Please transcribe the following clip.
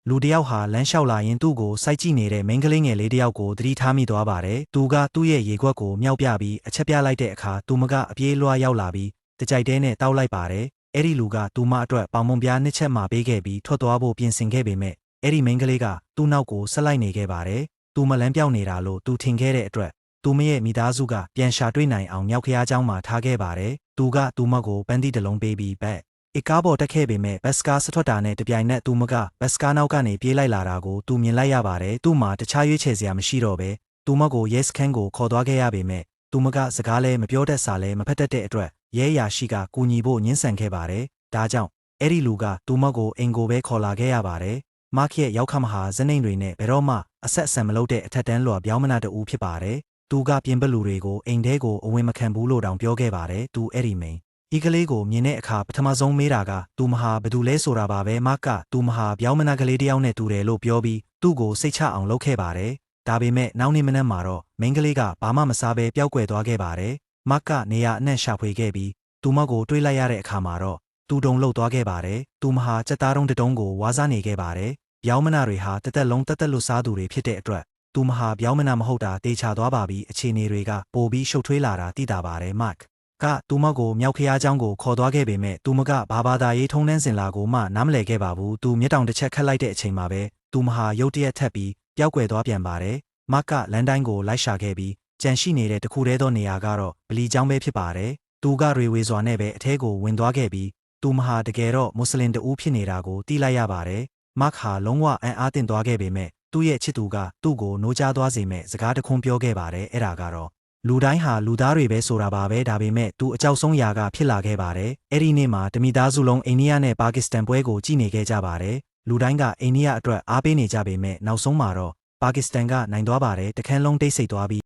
လူတယောက်ဟာလမ်းလျှောက်လာရင်သူ့ကိုစိုက်ကြည့်နေတဲ့မိန်းကလေးငယ်လေးတယောက်ကိုသတိထားမိသွားပါတယ်။သူကသူ့ရဲ့ရေခွက်ကိုမြောက်ပြပြီးအချက်ပြလိုက်တဲ့အခါသူမကအပြေးလွှားရောက်လာပြီးတကြိုက်တဲနဲ့တောက်လိုက်ပါတယ်။အဲ့ဒီလူကသူမအတွက်ပေါင်မုံပြားနှစ်ချက်မှပေးခဲ့ပြီးထွက်သွားဖို့ပြင်ဆင်ခဲ့ပေမဲ့အဲ့ဒီမိန်းကလေးကသူ့နောက်ကိုဆက်လိုက်နေခဲ့ပါတယ်။သူမလန်းပြောက်နေတာလို့သူထင်ခဲ့တဲ့အတွက်သူမရဲ့မိသားစုကပြန်ရှာတွေ့နိုင်အောင်မြောက်ခရားကျောင်းမှာထားခဲ့ပါတယ်။သူကသူမကိုပန်းသီးတစ်လုံးပေးပြီးဘက်ကားပေါ်တက်ခဲ့ပေမဲ့ဘတ်စကားစထွက်တာနဲ့တပြိုင်နက်သူမကဘတ်စကားနောက်ကနေပြေးလိုက်လာတာကိုသူမြင်လိုက်ရပါတယ်။သူ့မှာတခြားရွေးချယ်စရာမရှိတော့ဘဲသူမကိုရဲစခန်းကိုခေါ်သွားခဲ့ရပေမဲ့သူမကစကားလည်းမပြောတတ်စာလည်းမဖတ်တတ်တဲ့အတွက်ရဲအရာရှိကကူညီဖို့ညှင်းဆန်ခဲ့ပါတယ်။ဒါကြောင့်အဲ့ဒီလူကသူမကိုအိမ်ကိုပဲခေါ်လာခဲ့ရပါတယ်။မခရဲ့ရောက်ခမဟာဇနိမ့်တွေနဲ့ဘယ်တော့မှအဆက်အဆံမလုပ်တဲ့အထက်တန်းလွှာပြောင်းမနာတူဖြစ်ပါတယ်။သူကပြင်ပလူတွေကိုအိမ်ထဲကိုအဝင်မခံဘူးလို့တောင်ပြောခဲ့ပါတယ်။သူအဲ့ဒီမိန်းဤကလေးကိုမြင်တဲ့အခါပထမဆုံးမေးတာကသူမဟာဘယ်သူလဲဆိုတာပါပဲမကသူမဟာပြောင်းမနာကလေးတယောက်နဲ့တူတယ်လို့ပြောပြီးသူ့ကိုစိတ်ချအောင်လုပ်ခဲ့ပါတယ်ဒါပေမဲ့နောက်နေ့မနက်မှာတော့မိန်းကလေးကဘာမှမစားဘဲပျောက်ကွယ်သွားခဲ့ပါတယ်မကနေရအနှံ့ရှာဖွေခဲ့ပြီးသူမကိုတွေးလိုက်ရတဲ့အခါမှာတော့သူတုံလှုပ်သွားခဲ့ပါတယ်သူမဟာစက်သားတုံးတတုံးကိုဝါးစားနေခဲ့ပါတယ်ပြောင်းမနာတွေဟာတသက်လုံးတသက်လွတ်စားသူတွေဖြစ်တဲ့အတွက်သူမဟာပြောင်းမနာမဟုတ်တာတေချာသွားပါပြီအခြေအနေတွေကပိုပြီးရှုပ်ထွေးလာတာသိတာပါတယ်မကသူမကိုမြောက်ခရားကျောင်းကိုခေါ်သွားခဲ့ပေမဲ့သူမကဘာသာရေးထုံးတမ်းစင်လာကိုမှနားမလည်ခဲ့ပါဘူးသူမျက်တောင်တစ်ချက်ခတ်လိုက်တဲ့အချိန်မှာပဲသူမဟာရုတ်တရက်ထပ်ပြီးပျောက်ကွယ်သွားပြန်ပါတယ်မကလမ်းတိုင်းကိုလိုက်ရှာခဲ့ပြီးကြံရှိနေတဲ့တခုတည်းသောနေရာကတော့ဗလီကျောင်းပဲဖြစ်ပါတယ်သူကရေဝေစွာနဲ့ပဲအထဲကိုဝင်သွားခဲ့ပြီးသူမဟာတကယ်တော့မွတ်စလင်တူဖြစ်နေတာကိုသိလိုက်ရပါတယ်မခဟာလုံးဝအံ့အားသင့်သွားခဲ့ပေမဲ့သူ့ရဲ့ချစ်သူကသူ့ကိုနိုးကြားသွားစေမဲ့စကားတခွန်းပြောခဲ့ပါတယ်အဲ့ဒါကတော့လူတိုင်းဟာလူသားတွေပဲဆိုတာပါပဲဒါပေမဲ့သူအကြောက်ဆုံးຢာကဖြစ်လာခဲ့ပါတယ်အဲ့ဒီနေ့မှာတမိသားစုလုံးအိန္ဒိယနဲ့ပါကစ္စတန်ပွဲကိုကြည့်နေခဲ့ကြပါတယ်လူတိုင်းကအိန္ဒိယအတွက်အားပေးနေကြပေမဲ့နောက်ဆုံးမှာတော့ပါကစ္စတန်ကနိုင်သွားပါတယ်တခန်းလုံးတိတ်ဆိတ်သွားပြီး